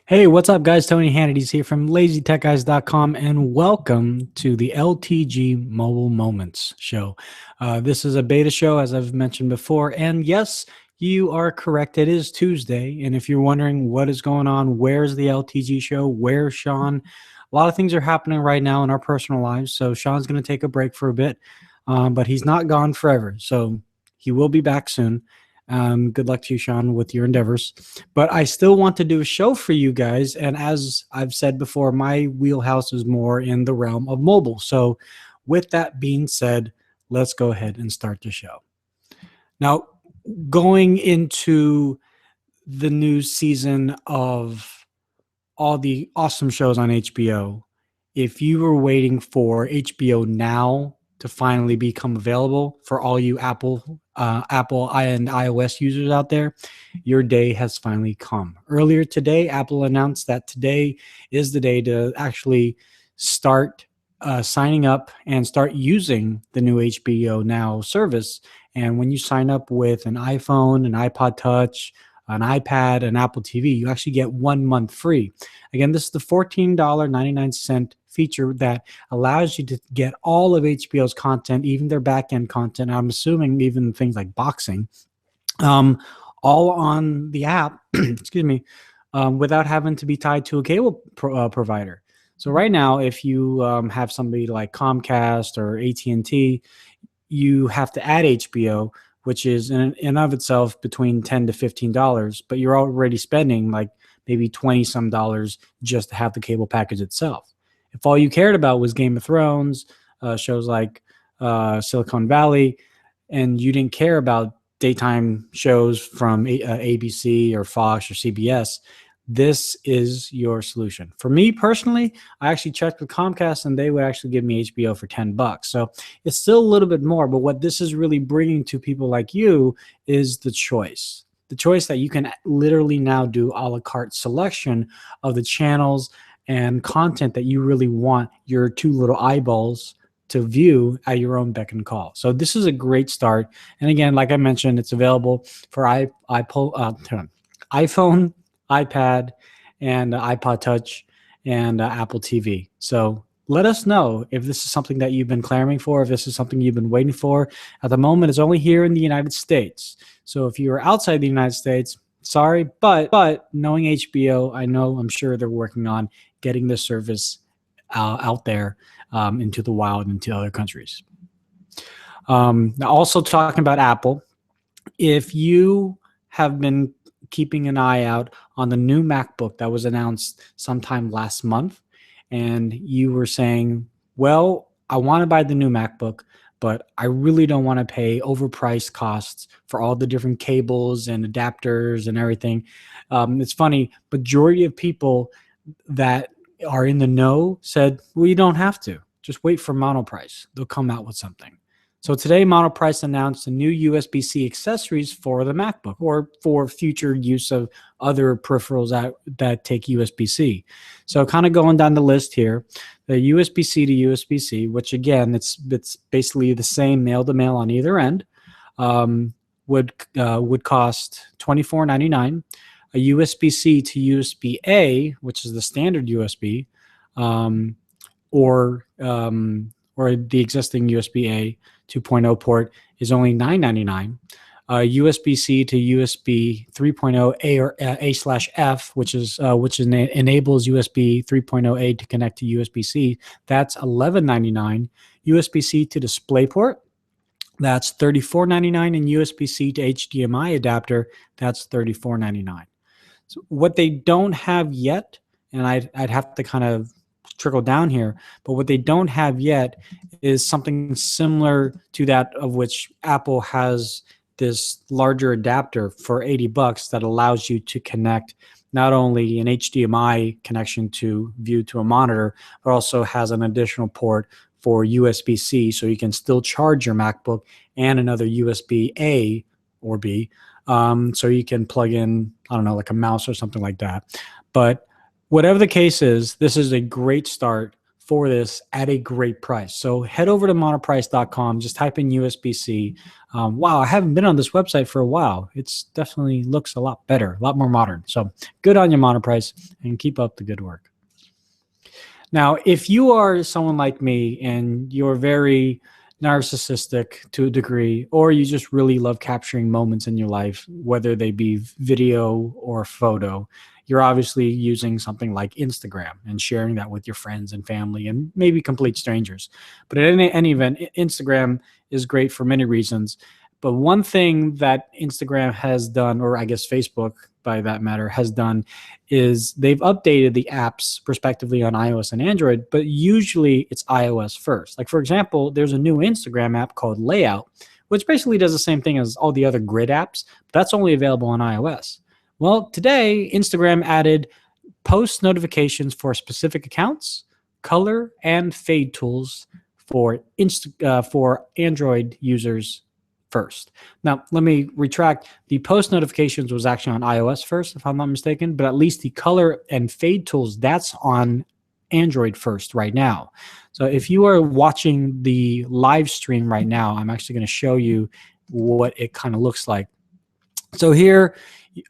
Hey, what's up, guys? Tony Hannity's here from LazyTechGuys.com, and welcome to the LTG Mobile Moments show. This is a beta show, as I've mentioned before, and yes, you are correct. It is Tuesday, and if you're wondering what is going on, where's the LTG show? Where's Sean? A lot of things are happening right now in our personal lives, so Sean's going to take a break for a bit, but he's not gone forever, so he will be back soon. Good luck to you, Sean, with your endeavors. But I still want to do a show for you guys. And as I've said before, my wheelhouse is more in the realm of mobile. So with that being said, let's go ahead and start the show. Now, going into the new season of all the awesome shows on HBO, if you were waiting for HBO Now to finally become available for all you Apple and iOS users out there, your day has finally come. Earlier today, Apple announced that today is the day to actually start signing up and start using the new HBO Now service. And when you sign up with an iPhone, an iPod Touch, an iPad, an Apple TV, you actually get 1 month free. Again, this is the $14.99 feature that allows you to get all of HBO's content, even their back-end content. I'm assuming even things like boxing, all on the app, excuse me, without having to be tied to a cable provider. So right now, if you have somebody like Comcast or AT&T, you have to add HBO, which is in and of itself between $10 to $15, but you're already spending like maybe 20 some dollars just to have the cable package itself. If all you cared about was Game of Thrones, shows like Silicon Valley, and you didn't care about daytime shows from ABC or Fox or CBS, this is your solution. For me personally, I actually checked with Comcast and they would actually give me HBO for $10. So it's still a little bit more, but what this is really bringing to people like you is the choice. The choice that you can literally now do a la carte selection of the channels and content that you really want your two little eyeballs to view at your own beck and call. So this is a great start. And again, like I mentioned, it's available for iPhone, iPad, and iPod Touch, and Apple TV. So let us know if this is something that you've been clamoring for, if this is something you've been waiting for. At the moment, it's only here in the United States. So if you're outside the United States, sorry, but knowing HBO, I'm sure they're working on getting this service out there into the wild, into other countries. Now, also talking about Apple, if you have been keeping an eye out on the new MacBook that was announced sometime last month, and you were saying, well, I want to buy the new MacBook, but I really don't want to pay overpriced costs for all the different cables and adapters and everything. It's funny, majority of people that are in the know said, well, you don't have to. Just wait for Monoprice. They'll come out with something. So today, Monoprice announced the new USB-C accessories for the MacBook, or for future use of other peripherals that take USB-C. So kind of going down the list here, the USB-C to USB-C, which again, it's basically the same male-to-male on either end, would cost $24.99. A USB-C to USB-A, which is the standard USB, or the existing USB-A 2.0 port, is only $9.99. USB-C to USB 3.0 A or A/F, which enables USB 3.0A to connect to USB-C, that's $11.99. USB-C to DisplayPort, that's $34.99, and USB-C to HDMI adapter, that's $34.99. So what they don't have yet, and I'd have to kind of trickle down here, but what they don't have yet is something similar to that of which Apple has this larger adapter for $80 that allows you to connect not only an HDMI connection to view to a monitor, but also has an additional port for USB-C, so you can still charge your MacBook, and another USB-A or B, so you can plug in, I don't know, like a mouse or something like that. But whatever the case is, this is a great start for this at a great price. So head over to monoprice.com, just type in USBC. Wow, I haven't been on this website for a while. It's definitely looks a lot better, a lot more modern. So good on you, Monoprice, and keep up the good work. Now, if you are someone like me and you're very narcissistic to a degree, or you just really love capturing moments in your life, whether they be video or photo, you're obviously using something like Instagram and sharing that with your friends and family and maybe complete strangers. But in any event, Instagram is great for many reasons. But one thing that Instagram has done, or I guess Facebook by that matter, has done is they've updated the apps respectively on iOS and Android, but usually it's iOS first. Like, for example, there's a new Instagram app called Layout, which basically does the same thing as all the other grid apps, but that's only available on iOS. Well, today, Instagram added post notifications for specific accounts, color, and fade tools for Android users first. Now, let me retract. The post notifications was actually on iOS first, if I'm not mistaken, but at least the color and fade tools, that's on Android first right now. So if you are watching the live stream right now, I'm actually going to show you what it kind of looks like. So here,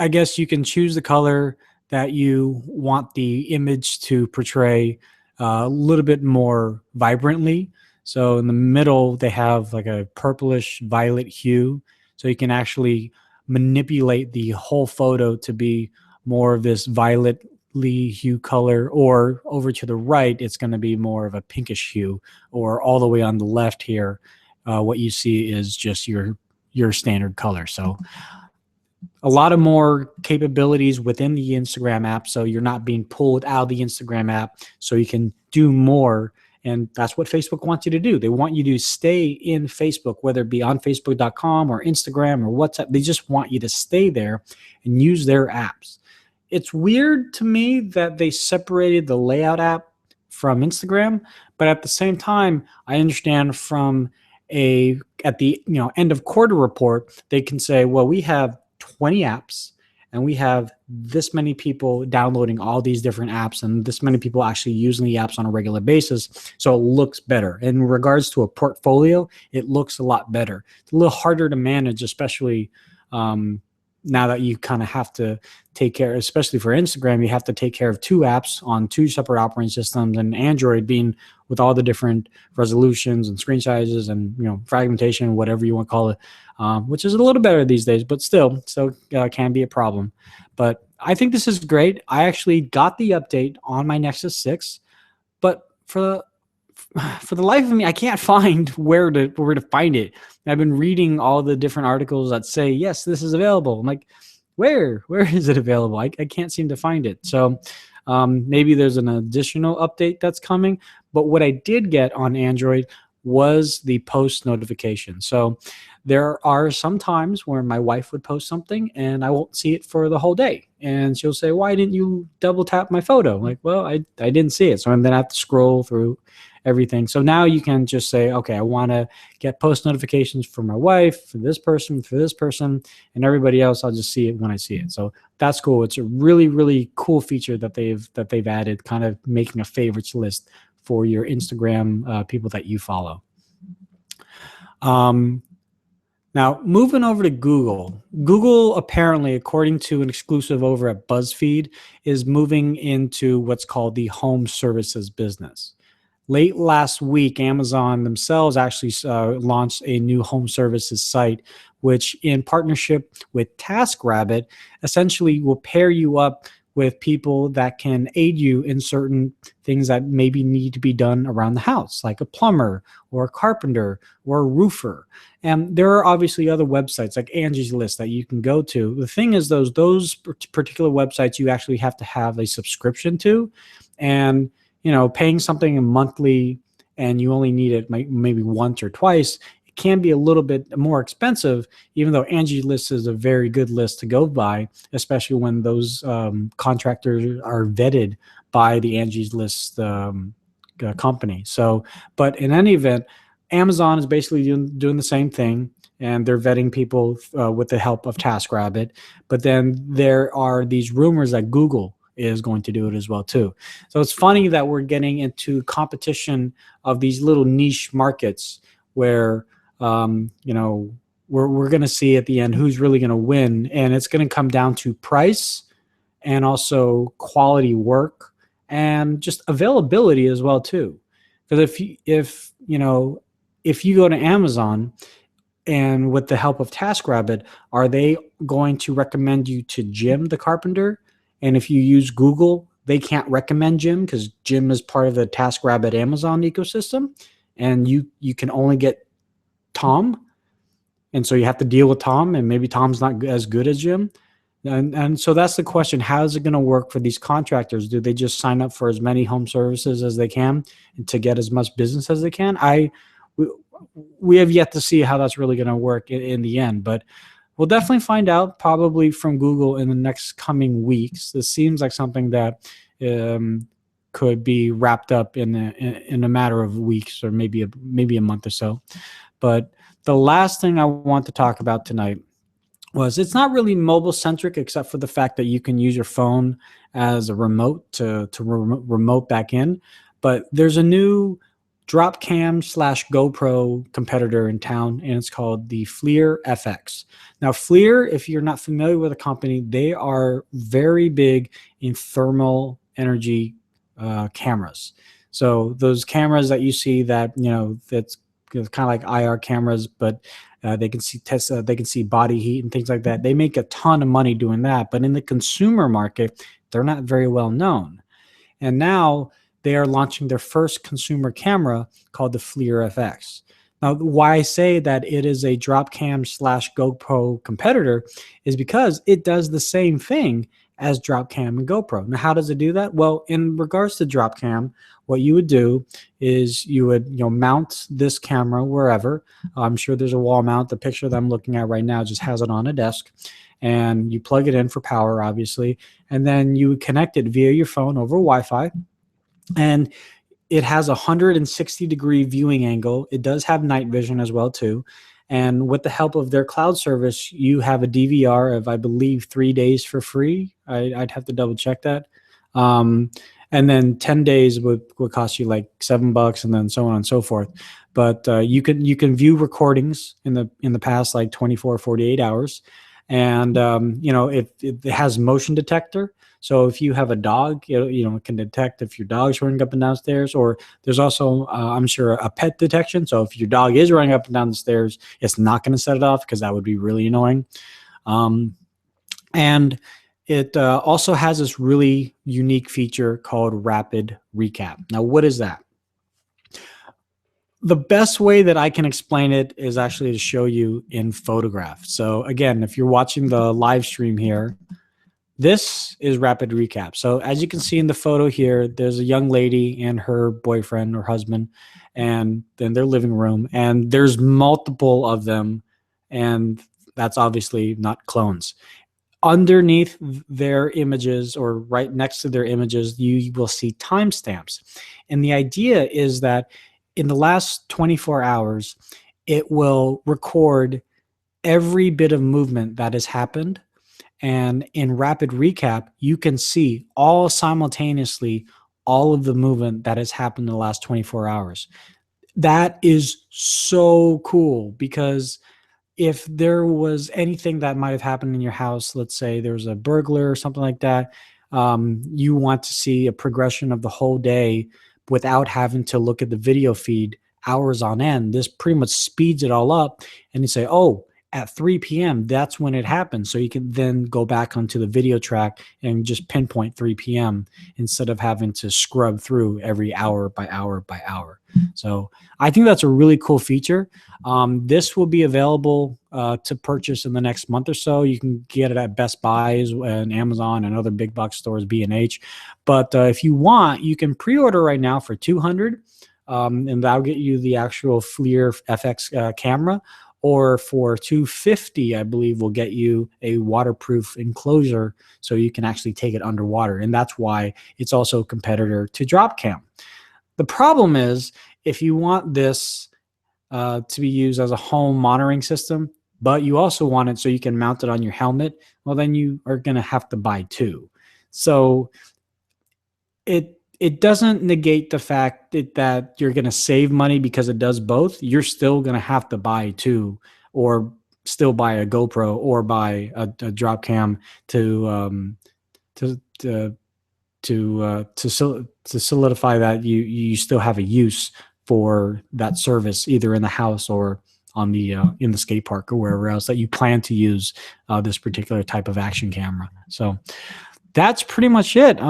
I guess you can choose the color that you want the image to portray a little bit more vibrantly. So in the middle, they have like a purplish violet hue. So you can actually manipulate the whole photo to be more of this violetly hue color, or over to the right, it's going to be more of a pinkish hue, or all the way on the left here, what you see is just your standard color. So a lot of more capabilities within the Instagram app. So you're not being pulled out of the Instagram app, so you can do more. And that's what Facebook wants you to do. They want you to stay in Facebook, whether it be on Facebook.com or Instagram or WhatsApp. They just want you to stay there and use their apps. It's weird to me that they separated the Layout app from Instagram, but at the same time, I understand from at the end of quarter report, they can say, well, we have 20 apps and we have this many people downloading all these different apps and this many people actually using the apps on a regular basis. So it looks better. In regards to a portfolio, it looks a lot better. It's a little harder to manage, especially now that you kind of have to take care, especially for Instagram, you have to take care of 2 apps on 2 separate operating systems, and Android being with all the different resolutions and screen sizes and fragmentation, whatever you want to call it, which is a little better these days, but still can be a problem. But I think this is great. I actually got the update on my Nexus 6, but for the life of me, I can't find where to find it. I've been reading all the different articles that say, yes, this is available. I'm like, where is it available? I can't seem to find it. So maybe there's an additional update that's coming. But what I did get on Android was the post notification. So there are some times where my wife would post something and I won't see it for the whole day. And she'll say, why didn't you double tap my photo? I'm like, well, I didn't see it. So I'm then I have to scroll through everything. So now you can just say, okay, I want to get post notifications for my wife, for this person, and everybody else. I'll just see it when I see it. So that's cool. It's a really, really cool feature that they've added, kind of making a favorites list for your Instagram people that you follow. Now, moving over to Google. Google apparently, according to an exclusive over at BuzzFeed, is moving into what's called the home services business. Late last week, Amazon themselves actually launched a new home services site, which in partnership with TaskRabbit, essentially will pair you up with people that can aid you in certain things that maybe need to be done around the house, like a plumber or a carpenter or a roofer. And there are obviously other websites like Angie's List that you can go to. The thing is, those particular websites you actually have to have a subscription to, and paying something monthly and you only need it maybe once or twice, it can be a little bit more expensive, even though Angie's List is a very good list to go by, especially when those contractors are vetted by the Angie's List company. So, but in any event, Amazon is basically doing the same thing, and they're vetting people with the help of TaskRabbit. But then there are these rumors that Google is going to do it as well too. So it's funny that we're getting into competition of these little niche markets where you know, we're going to see at the end who's really going to win, and it's going to come down to price and also quality work and just availability as well too. Because if you know, if you go to Amazon and with the help of TaskRabbit, are they going to recommend you to Jim the carpenter? And if you use Google, they can't recommend Jim because Jim is part of the TaskRabbit Amazon ecosystem, and you can only get Tom, and so you have to deal with Tom, and maybe Tom's not as good as Jim. And so that's the question. How is it going to work for these contractors? Do they just sign up for as many home services as they can to get as much business as they can? We have yet to see how that's really going to work in the end, but we'll definitely find out probably from Google in the next coming weeks. This seems like something that could be wrapped up in a matter of weeks or maybe a month or so. But the last thing I want to talk about tonight was it's not really mobile centric, except for the fact that you can use your phone as a remote to remote back in. But there's a new Dropcam / GoPro competitor in town, and it's called the FlirsFX. Now, FLIR, if you're not familiar with the company, they are very big in thermal energy cameras. So those cameras that you see that, you know, that's kind of like IR cameras, but they can see they can see body heat and things like that. They make a ton of money doing that, but in the consumer market, they're not very well known. And now they are launching their first consumer camera called the FlirsFX. Now, why I say that it is a Dropcam / GoPro competitor is because it does the same thing as Dropcam and GoPro. Now, how does it do that? Well, in regards to Dropcam, what you would do is you would, you know, mount this camera wherever. I'm sure there's a wall mount. The picture that I'm looking at right now just has it on a desk, and you plug it in for power, obviously, and then you would connect it via your phone over Wi-Fi, and it has a 160-degree viewing angle. It does have night vision as well too. And with the help of their cloud service, you have a DVR of, I believe, 3 days for free. I'd have to double check that. And then 10 days would cost you like $7, and then so on and so forth. But you can view recordings in the past like 24, 48 hours. And you know, it has motion detector. So if you have a dog, it can detect if your dog's running up and downstairs, or there's also, I'm sure, a pet detection. So if your dog is running up and down the stairs, it's not going to set it off because that would be really annoying. And it also has this really unique feature called rapid recap. Now, what is that? The best way that I can explain it is actually to show you in photograph. So again, if you're watching the live stream here, this is rapid recap. So as you can see in the photo here, there's a young lady and her boyfriend or husband, and in their living room, and there's multiple of them, and that's obviously not clones. Underneath their images, or right next to their images, you will see timestamps. And the idea is that in the last 24 hours, it will record every bit of movement that has happened. And in rapid recap, you can see all simultaneously all of the movement that has happened in the last 24 hours. That is so cool, because if there was anything that might have happened in your house, let's say there was a burglar or something like that, you want to see a progression of the whole day without having to look at the video feed hours on end. This pretty much speeds it all up, and you say, oh, at 3 p.m., that's when it happened. So you can then go back onto the video track and just pinpoint 3 p.m. instead of having to scrub through every hour by hour by hour. So I think that's a really cool feature. This will be available to purchase in the next month or so. You can get it at Best Buys and Amazon and other big box stores, B&H. But if you want, you can pre-order right now for $200, and that'll get you the actual FlirsFX camera. Or for $250, I believe, will get you a waterproof enclosure so you can actually take it underwater. And that's why it's also a competitor to Dropcam. The problem is, if you want this to be used as a home monitoring system, but you also want it so you can mount it on your helmet, well, then you are going to have to buy two. So it doesn't negate the fact that you're going to save money because it does both. You're still going to have to buy two, or still buy a GoPro, or buy a Dropcam to to to to solidify that you still have a use for that service, either in the house or on the in the skate park or wherever else that you plan to use this particular type of action camera. So that's pretty much it.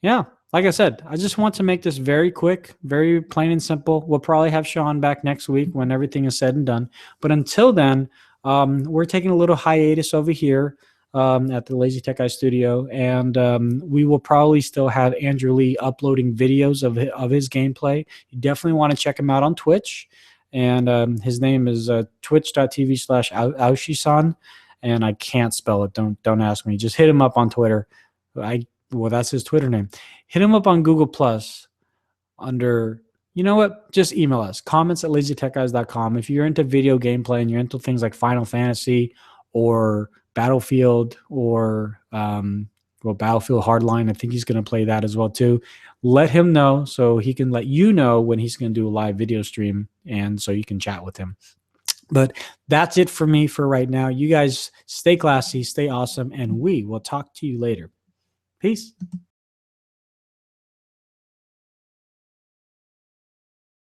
Yeah, like I said, I just want to make this very quick, very plain and simple. We'll probably have Sean back next week when everything is said and done. But until then, we're taking a little hiatus over here at the Lazy Tech Guy Studio, and we will probably still have Andrew Lee uploading videos of his gameplay. You definitely want to check him out on Twitch, and his name is twitch.tv/Aoshisan, and I can't spell it. Don't ask me. Just hit him up on Twitter. Well, that's his Twitter name. Hit him up on Google Plus under, you know what? Just email us, comments@lazytechguys.com. If you're into video gameplay and you're into things like Final Fantasy or Battlefield or, Battlefield Hardline, I think he's going to play that as well too. Let him know so he can let you know when he's going to do a live video stream, and so you can chat with him. But that's it for me for right now. You guys stay classy, stay awesome, and we will talk to you later. Peace.